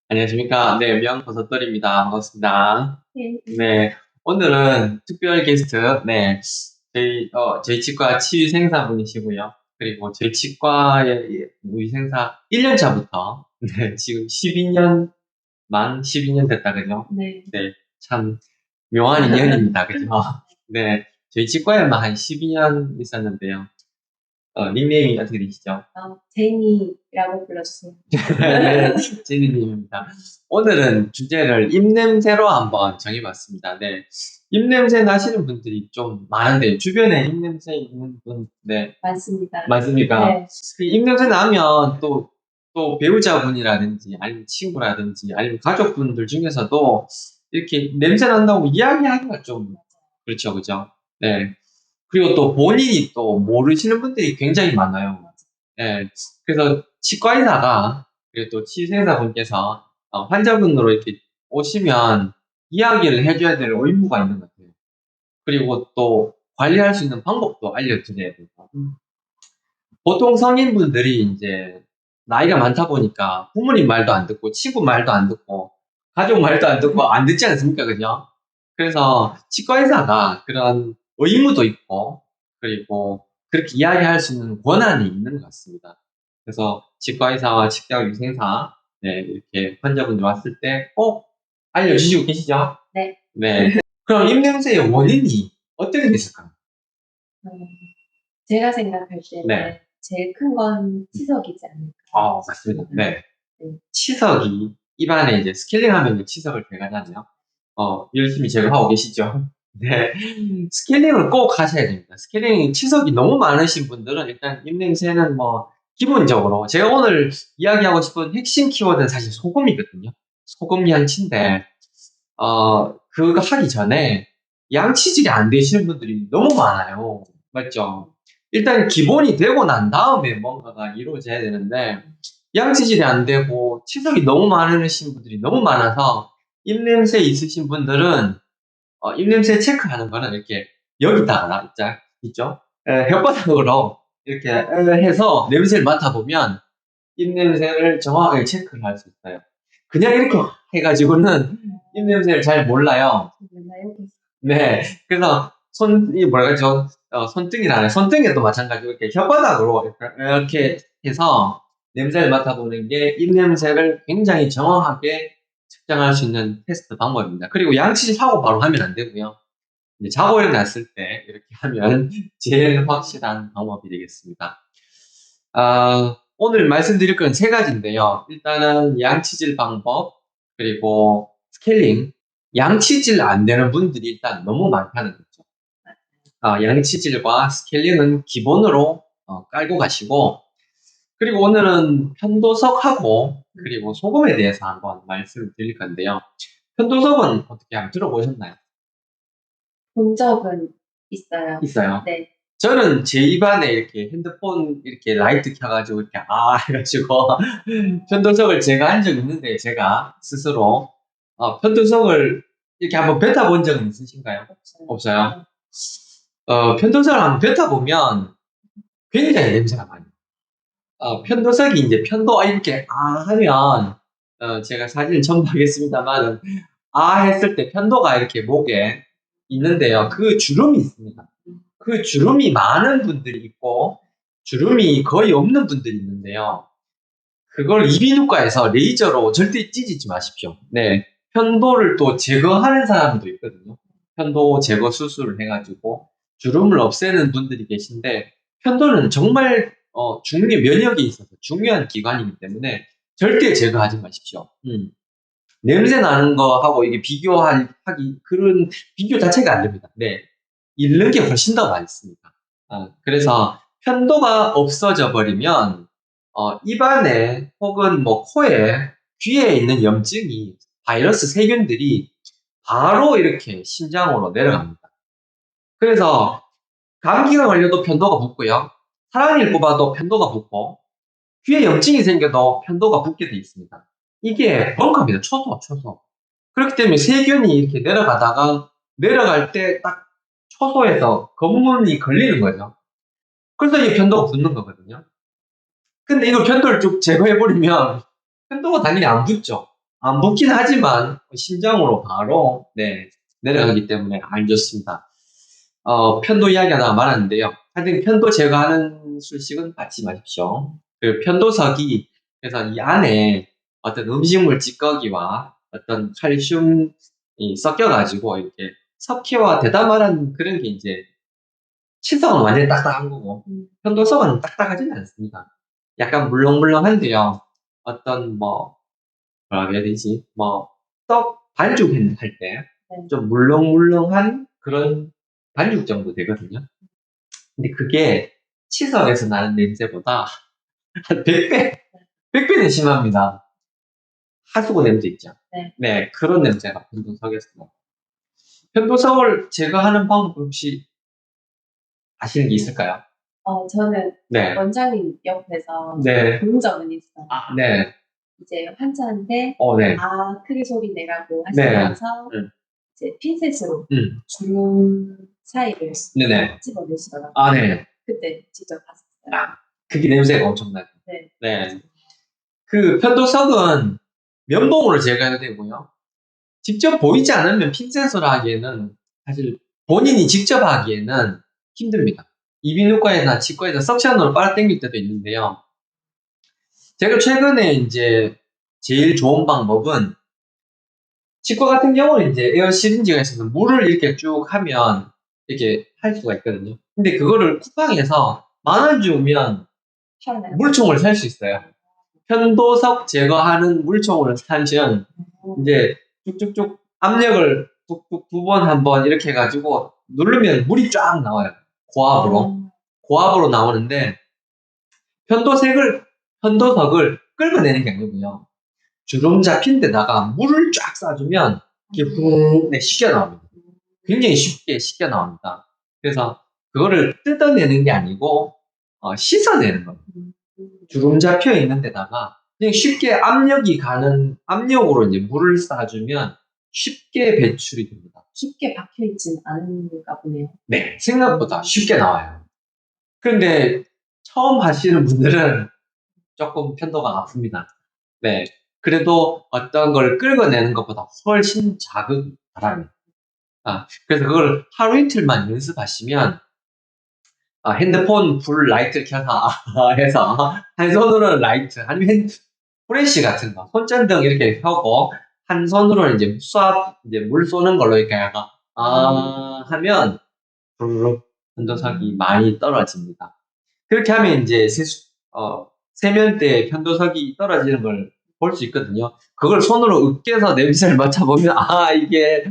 안녕하십니까. 네, 명버섯돌입니다. 반갑습니다. 네. 네, 오늘은 특별 게스트, 네, 저희 치과 치위생사분이시고요. 그리고 저희 치과의 위생사 1년 차부터, 네, 지금 12년 됐다, 그죠? 네. 네, 참 묘한 인연입니다, 그죠? 네, 저희 치과에만 한 12년 있었는데요. 닉네임이 어떻게 되시죠? 제니라고 불러주세요. 네, 제니님입니다. 오늘은 주제를 입냄새로 한번 정해봤습니다. 네. 입냄새 나시는 분들이 좀 많은데, 주변에 입냄새 있는 분, 네. 많습니다. 많습니까? 네. 그 입냄새 나면 또 배우자분이라든지, 아니면 친구라든지, 아니면 가족분들 중에서도 이렇게 냄새 난다고 이야기하기가 좀, 그렇죠, 그죠? 네. 그리고 또 본인이 또 모르시는 분들이 굉장히 많아요. 예, 그래서 치과의사가 그리고 또 치생사분께서 환자분으로 이렇게 오시면 이야기를 해줘야 될 의무가 있는 것 같아요. 그리고 또 관리할 수 있는 방법도 알려드려야 되고. 보통 성인분들이 이제 나이가 많다 보니까 부모님 말도 안 듣고 친구 말도 안 듣고 가족 말도 안 듣고 안 듣지 않습니까? 그죠? 그래서 치과의사가 그런 의무도 있고 그리고 그렇게 이야기할 수 있는 권한이 있는 것 같습니다. 그래서 치과의사와 치과위생사 네, 이렇게 환자분들 왔을 때 꼭 알려주시고 계시죠? 네. 네. 그럼 입냄새의 원인이 어떻게 됐을까요? 음, 제가 생각할 때는 네. 제일 큰 건 치석이지 않을까. 맞습니다. 네. 네. 치석이 입안에 이제 스케일링 하면 이제 치석을 제거하잖아요. 열심히 제거하고 계시죠? 네. 스케일링을 꼭 하셔야 됩니다. 스케일링 치석이 너무 많으신 분들은 일단 입냄새는 뭐 기본적으로 제가 오늘 이야기하고 싶은 핵심 키워드는 사실 소금이거든요. 소금 양치인데 그거 하기 전에 양치질이 안 되시는 분들이 너무 많아요. 맞죠? 일단 기본이 되고 난 다음에 뭔가가 이루어져야 되는데 양치질이 안 되고 치석이 너무 많으신 분들이 너무 많아서 입냄새 있으신 분들은 입냄새 체크하는 거는 이렇게 여기다가 있죠? 혓바닥으로 이렇게 해서 냄새를 맡아보면 입냄새를 정확하게 체크를 할 수 있어요. 그냥 이렇게 해가지고는 입냄새를 잘 몰라요. 네. 그래서 이 뭐라 그러죠? 손등이라네. 손등에도 마찬가지로 이렇게 혓바닥으로 이렇게 해서 냄새를 맡아보는 게 입냄새를 굉장히 정확하게 측정할 수 있는 테스트 방법입니다. 그리고 양치질 하고 바로 하면 안 되고요. 이제 자고 일어났을 때 이렇게 하면 제일 확실한 방법이 되겠습니다. 오늘 말씀드릴 건 세 가지인데요. 일단은 양치질 방법, 그리고 스케일링. 양치질 안 되는 분들이 일단 너무 많다는 거죠. 양치질과 스케일링은 기본으로 깔고 가시고, 그리고 오늘은 편도석하고, 그리고 소금에 대해서 한번 말씀을 드릴 건데요. 편도석은 어떻게 한번 들어보셨나요? 본 적은 있어요. 있어요. 네. 저는 제 입안에 이렇게 핸드폰 이렇게 라이트 켜가지고 이렇게 해가지고 편도석을 제가 한 적이 있는데 제가 스스로 편도석을 이렇게 한번 뱉어본 적은 있으신가요? 없어요. 편도석을 한번 뱉어보면 굉장히 냄새가 많이 나요. 편도석이 이제 이렇게 하면 제가 사진을 첨부하겠습니다만 했을 때 편도가 이렇게 목에 있는데요. 그 주름이 있습니다. 그 주름이 많은 분들이 있고 주름이 거의 없는 분들이 있는데요. 그걸 이비인후과에서 레이저로 절대 찌지지 마십시오. 네. 편도를 또 제거하는 사람도 있거든요. 편도 제거 수술을 해가지고 주름을 없애는 분들이 계신데 편도는 정말 면역에 있어서 중요한 기관이기 때문에 절대 제거하지 마십시오. 냄새 나는 거하고 이게 그런 비교 자체가 안 됩니다. 네. 잃는 게 훨씬 더 많습니다. 그래서 편도가 없어져 버리면 입안에 혹은 뭐 코에 귀에 있는 염증이 바이러스 세균들이 바로 이렇게 심장으로 내려갑니다. 그래서 감기가 걸려도 편도가 붓고요. 사랑니를 뽑아도 편도가 붓고 귀에 염증이 생겨도 편도가 붓게 돼 있습니다. 이게 벙커입니다. 초소. 그렇기 때문에 세균이 이렇게 내려갈 때 딱 초소에서 검문이 걸리는 거죠. 그래서 이게 편도가 붓는 거거든요. 근데 이걸 편도를 쭉 제거해버리면 편도가 당연히 안 붓죠. 안 붓긴 하지만 심장으로 바로 네, 내려가기 때문에 안 좋습니다. 편도 이야기하다가 말았는데요. 하여튼 편도 제거하는 술식은 받지 마십시오. 그 편도석이 그래서 이 안에 어떤 음식물 찌꺼기와 어떤 칼슘이 섞여가지고 이렇게 석회와 대담하는 그런 게 이제 치석은 완전히 딱딱한 거고 편도석은 딱딱하지는 않습니다. 약간 물렁물렁한데요. 어떤 뭐라 해야 되지? 떡 반죽 할 때 네. 좀 물렁물렁한 그런 반죽 정도 되거든요. 근데 그게 치석에서 나는 냄새보다 한 100배, 100배는 심합니다. 하수구 냄새 있죠? 네. 네, 그런 냄새가 편도석에서 나요. 편도석을 제거하는 방법 혹시 아시는 게 있을까요? 저는 네. 원장님 옆에서 네. 본 적은 있어요. 네. 이제 환자한테 네. 크게 소리 내라고 네. 하시면서 이제 핀셋으로 주름 사이를 네네. 집어내시더라고요. 네. 그때 직접 봤었어요. 그게 냄새가 엄청나요. 네. 네. 그 편도석은 면봉으로 제거해야 되고요. 직접 보이지 않으면 핀셋으로 하기에는 사실 본인이 직접 하기에는 힘듭니다. 이비인후과나 치과에서 석션으로 빨아당길 때도 있는데요. 제가 최근에 이제 제일 좋은 방법은 치과 같은 경우는 이제 에어 시린지가 있어서 물을 이렇게 쭉 하면 이렇게 할 수가 있거든요. 근데 그거를 쿠팡에서 10,000원 주면 물총을 살 수 있어요. 편도석 제거하는 물총을 사면 이제 쭉쭉쭉 압력을 툭툭 2번, 1번 이렇게 해가지고 누르면 물이 쫙 나와요. 고압으로 나오는데 편도석을 긁어내는 게 아니고요. 주름 잡힌 데다가 물을 쫙 쏴주면 이게 훅 씻겨 나옵니다. 굉장히 쉽게 나옵니다. 그래서 그거를 뜯어내는 게 아니고 씻어내는 겁니다. 주름 잡혀 있는 데다가 그냥 쉽게 압력이 가는 압력으로 이제 물을 쏴주면 쉽게 배출이 됩니다. 쉽게 박혀있진 않은가 보네요. 네, 생각보다 쉽게 나와요. 그런데 처음 하시는 분들은 조금 편도가 아픕니다. 네, 그래도 어떤 걸 긁어내는 것보다 훨씬 자극이 덜합니다. 그래서 그걸 하루 이틀만 연습하시면 핸드폰 불 라이트를 켜서 해서 한 손으로는 라이트 아니면 프레쉬 같은 거 손전등 이렇게 켜고 한 손으로는 이제 이제 물 쏘는 걸로 이렇게 약간 하면 부르륵 편도석이 많이 떨어집니다. 그렇게 하면 이제 세면대 편도석이 떨어지는 걸 볼 수 있거든요. 그걸 손으로 으깨서 냄새를 맡아보면 이게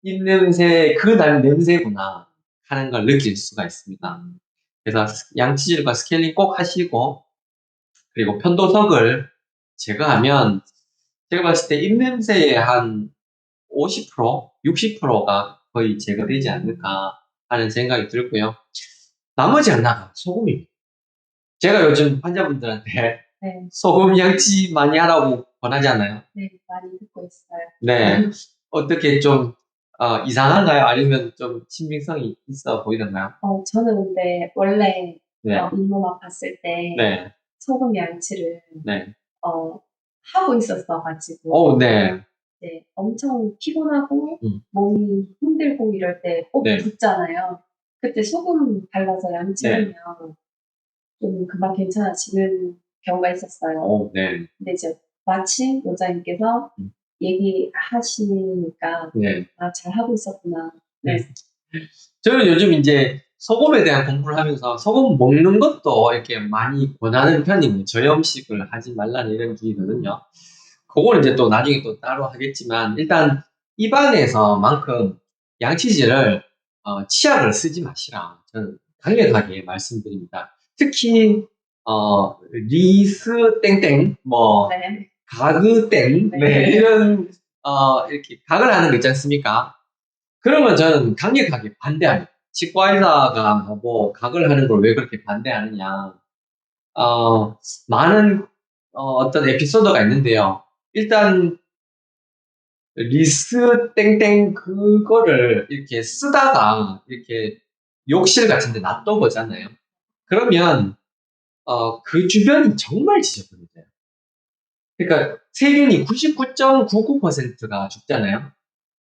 입냄새 그 냄새구나 하는 걸 느낄 수가 있습니다. 그래서 양치질과 스케일링 꼭 하시고 그리고 편도석을 제거하면 제가 봤을 때 입냄새의 한 50%, 60%가 거의 제거되지 않을까 하는 생각이 들고요. 나머지 하나가 소금입니다. 제가 요즘 환자분들한테 소금 양치 많이 하라고 권하잖아요. 네, 많이 듣고 있어요. 네. 어떻게 좀 이상한가요? 아니면 좀 신빙성이 있어 보이던가요? 저는 근데 원래 이모만 봤을 때 소금 양치를 하고 있었어가지고 네. 엄청 피곤하고 몸이 힘들고 이럴 때 꼭 붓잖아요. 그때 소금 발라서 양치하면 좀 금방 괜찮아지는 경우가 있었어요. 근데 이제 마침 원장님께서 얘기하시니까 잘하고 있었구나. 저는 요즘 이제 소금에 대한 공부를 하면서 소금 먹는 것도 이렇게 많이 권하는 편이고 저염식을 하지 말라는 이런 기거든요. 그거는 이제 또 나중에 또 따로 하겠지만 일단 입안에서만큼 양치질을 치약을 쓰지 마시라 저는 강력하게 말씀드립니다. 특히 리스 땡땡 가그 땡 이런 이렇게 각을 하는 거 있지 않습니까? 그러면 저는 강력하게 반대합니다. 치과 의사가 각을 하는 걸 왜 그렇게 반대하느냐. 많은 어떤 에피소드가 있는데요. 일단 리스 땡땡 그거를 이렇게 쓰다가 이렇게 욕실 같은 데 그러니까 세균이 99.99%가 죽잖아요.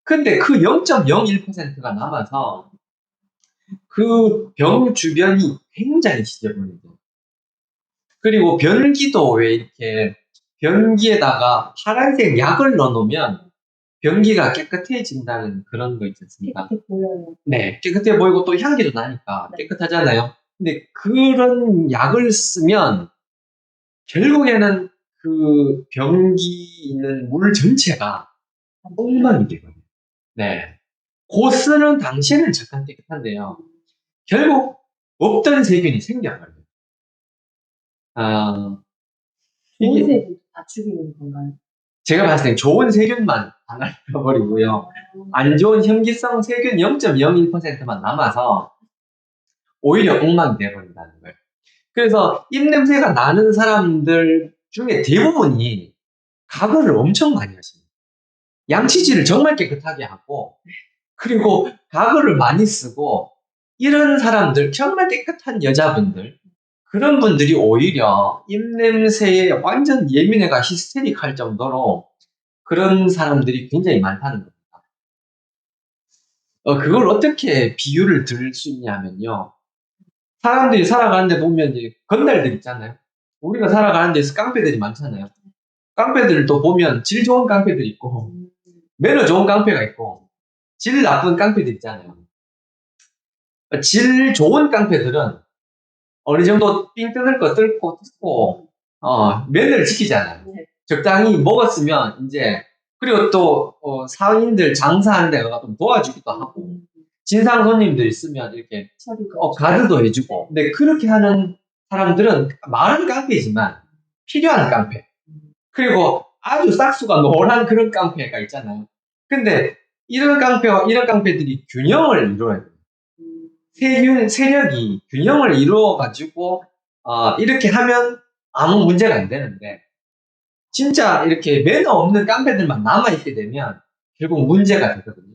근데 그 0.01%가 남아서 그 병 주변이 굉장히 지저분해요. 그리고 변기도 왜 이렇게 변기에다가 파란색 약을 넣어놓으면 변기가 깨끗해진다는 그런 거 있지 않습니까? 깨끗해 보여요. 네, 깨끗해 보이고 또 향기도 나니까 네. 깨끗하잖아요. 근데 그런 약을 쓰면 결국에는 그 변기 있는 물 전체가 엉망이 되거든요. 네. 그 쓰는 당시에는 잠깐 깨끗한데요. 결국 없던 세균이 생겨버려요. 아, 좋은 이게 세균 다 죽이는 건가요? 제가 봤을 땐 좋은 세균만 다 날려버리고요. 안 좋은 현기성 세균 0.01%만 남아서 오히려 엉망이 되어버린다는 거예요. 그래서 입냄새가 나는 사람들 중에 대부분이 가글을 엄청 많이 하십니다. 양치질을 정말 깨끗하게 하고, 그리고 가글을 많이 쓰고, 이런 사람들, 정말 깨끗한 여자분들, 그런 분들이 오히려 입냄새에 완전 예민해가 히스테릭 할 정도로 그런 사람들이 굉장히 많다는 겁니다. 그걸 어떻게 비유를 들 수 있냐면요. 사람들이 살아가는데 보면 이제 건달들 있잖아요. 우리가 살아가는 데서 깡패들이 많잖아요. 깡패들도 보면 질 좋은 깡패들 있고, 매너 좋은 깡패가 있고, 질 나쁜 깡패들 있잖아요. 질 좋은 깡패들은 어느 정도 삥 뜯을 거 뜯고, 매너를 지키잖아요. 네. 적당히 먹었으면 이제, 그리고 또, 상인들 장사하는 데가 좀 도와주기도 하고, 진상 손님들 있으면 이렇게, 가드도 해주고. 근데 그렇게 하는 사람들은 말은 깡패지만 필요한 깡패. 그리고 아주 싹수가 노란 그런 깡패가 있잖아요. 근데 이런 깡패와 이런 깡패들이 균형을 이루어야 돼요. 세력이 균형을 이루어가지고, 이렇게 하면 아무 문제가 안 되는데, 진짜 이렇게 매너 없는 깡패들만 남아있게 되면 결국 문제가 되거든요.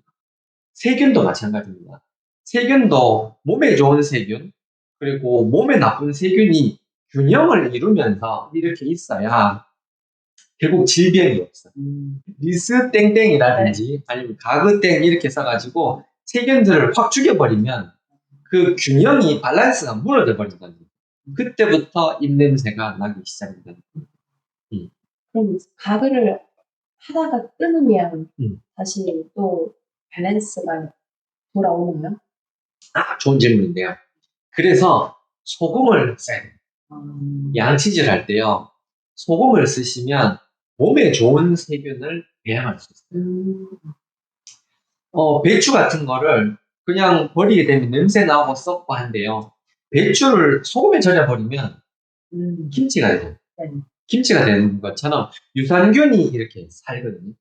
세균도 마찬가지입니다. 세균도 몸에 좋은 세균, 그리고 몸에 나쁜 세균이 균형을 이루면서 이렇게 있어야 결국 질병이 없어요. 리스 땡땡이라든지 아니면 가그땡 이렇게 써가지고 세균들을 확 죽여버리면 그 균형이 밸런스가 무너져 버린다는 거예요. 그때부터 입냄새가 나기 시작합니다. 그럼 가글을 하다가 끊으면 다시 또 밸런스가 돌아오나요? 좋은 질문인데요. 그래서 소금을 써야 돼요. 양치질 할 때요. 소금을 쓰시면 몸에 좋은 세균을 배양할 수 있어요. 배추 같은 거를 그냥 버리게 되면 냄새 나고 썩고 한데요. 배추를 소금에 절여버리면 김치가 돼요. 네. 김치가 되는 것처럼 유산균이 이렇게 살거든요.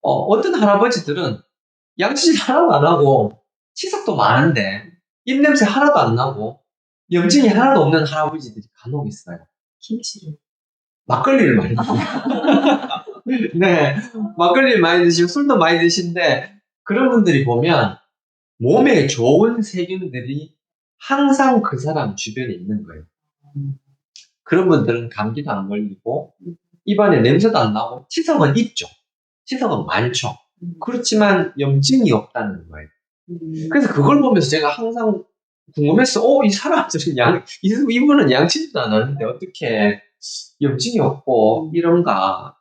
어떤 할아버지들은 양치질 하나도 안 하고 치석도 많은데 입냄새 하나도 안 나고 염증이 하나도 없는 할아버지들이 간혹 있어요. 김치를. 막걸리를 많이 드시고. 네. 막걸리를 많이 드시고 술도 많이 드시는데 그런 분들이 보면 몸에 좋은 세균들이 항상 그 사람 주변에 있는 거예요. 그런 분들은 감기도 안 걸리고 입안에 냄새도 안 나고 치석은 있죠. 치석은 많죠. 그렇지만 염증이 없다는 거예요. 그래서 그걸 보면서 제가 항상 궁금했어. 이 사람들은 이분은 양치질도 안 하는데 어떻게 염증이 없고 이런가.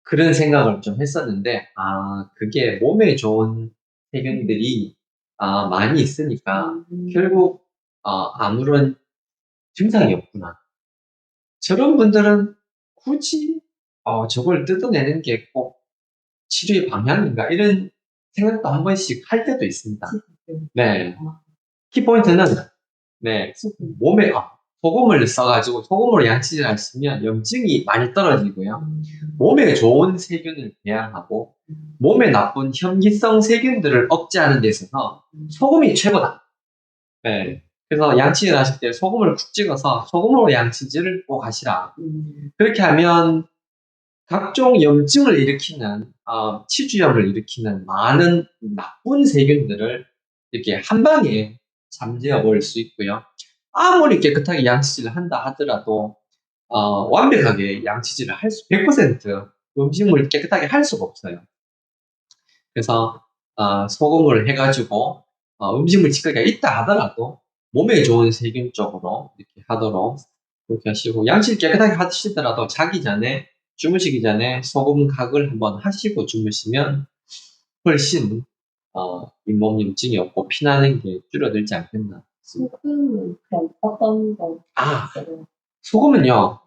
그런 생각을 좀 했었는데, 그게 몸에 좋은 세균들이 많이 있으니까 결국 아무런 증상이 없구나. 저런 분들은 굳이 저걸 뜯어내는 게 꼭 치료의 방향인가 이런 생각도 한 번씩 할 때도 있습니다. 네. 키포인트는 네, 몸에 소금을 써가지고 소금으로 양치질 하시면 염증이 많이 떨어지고요. 몸에 좋은 세균을 배양하고 몸에 나쁜 현기성 세균들을 억제하는 데 있어서 소금이 최고다. 네. 그래서 양치질 하실 때 소금을 쿡 찍어서 소금으로 양치질을 꼭 하시라. 그렇게 하면 각종 염증을 일으키는 치주염을 일으키는 많은 나쁜 세균들을 이렇게 한 방에 잠재워 버릴 수 있고요. 아무리 깨끗하게 양치질을 한다 하더라도 완벽하게 양치질을 100% 음식물 깨끗하게 할 수가 없어요. 그래서 소금을 해가지고 음식물 찌꺼기가 있다 하더라도 몸에 좋은 세균 쪽으로 이렇게 하도록 그렇게 하시고, 양치를 깨끗하게 하시더라도 자기 전에, 주무시기 전에 소금 각을 한번 하시고 주무시면 훨씬 잇몸염증이 없고 피나는 게 줄어들지 않겠나 싶습니다. 소금은 그럼 어떤 거 아, 써요? 소금은요,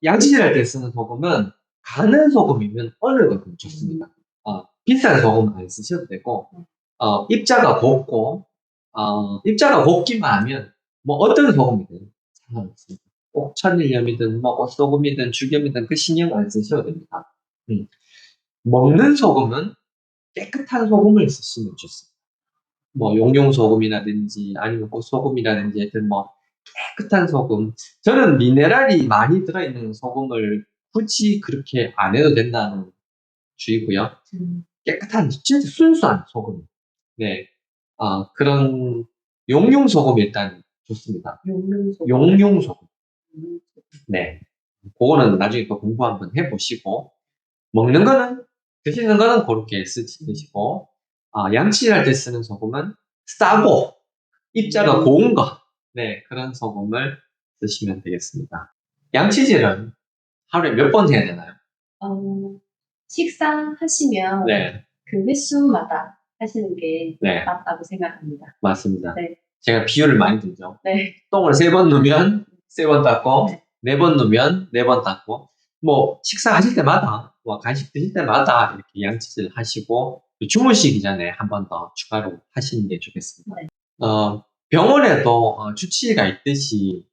양치질 할 때 쓰는 소금은 가는 소금이면 어느 것도 좋습니다. 비싼 소금 안 쓰셔도 되고, 입자가 곱고, 입자가 곱기만 하면 뭐 어떤 소금이든 상관없습니다. 꼭 천일염이든 뭐 꽃소금이든 죽염이든 그 신경 안 쓰셔도 됩니다. 음. 먹는 소금은 깨끗한 소금을 쓰시면 좋습니다. 뭐 용용소금이라든지 아니면 꽃소금이라든지 하여튼 뭐 깨끗한 소금. 저는 미네랄이 많이 들어있는 소금을 굳이 그렇게 안 해도 된다는 주의고요. 깨끗한 진짜 순수한 소금. 네, 그런 용용소금 일단 좋습니다. 용용소금. 용용소금. 용용소금. 네, 그거는 나중에 또 공부 한번 해보시고, 먹는 거는, 드시는 거는 그렇게 드시고, 양치할 때 쓰는 소금은 싸고 입자가 고운 거, 네, 그런 소금을 쓰시면 되겠습니다. 양치질은 하루에 몇 번 해야 되나요? 식사하시면 네, 그 횟수마다 하시는 게 네, 맞다고 생각합니다. 맞습니다. 네. 제가 비율을 많이 들죠. 네. 똥을 3번 누면 3번 닦고, 네. 4번 누면 4번 닦고, 뭐 식사하실 때마다, 뭐 간식 드실 때마다 이렇게 양치질 하시고, 주무시기 전에 한 번 더 추가로 하시는 게 좋겠습니다. 네. 병원에도 주치의가 있듯이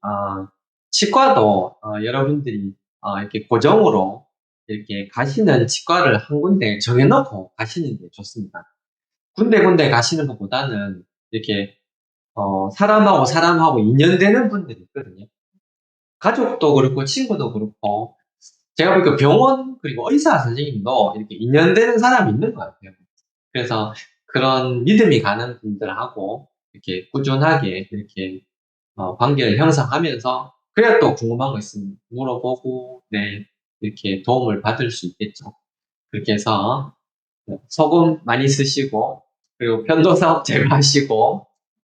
치과도 여러분들이 이렇게 고정으로 이렇게 가시는 치과를 한 군데 정해놓고 가시는 게 좋습니다. 군데군데 가시는 것보다는 이렇게 사람하고 사람하고 인연되는 분들이 있거든요. 가족도 그렇고 친구도 그렇고, 제가 보니까 병원 그리고 의사 선생님도 이렇게 인연되는 사람이 있는 것 같아요. 그래서 그런 믿음이 가는 분들하고 이렇게 꾸준하게 이렇게 관계를 형성하면서, 그래야 또 궁금한 거 있으면 물어보고, 네, 이렇게 도움을 받을 수 있겠죠. 그렇게 해서 소금 많이 쓰시고, 그리고 편도사업 제거하시고,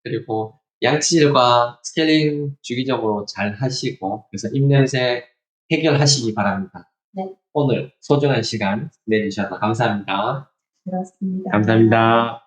그리고 양치질과 스케일링 주기적으로 잘 하시고, 그래서 입냄새 해결하시기 바랍니다. 네. 오늘 소중한 시간 내주셔서 감사합니다. 그렇습니다. 감사합니다.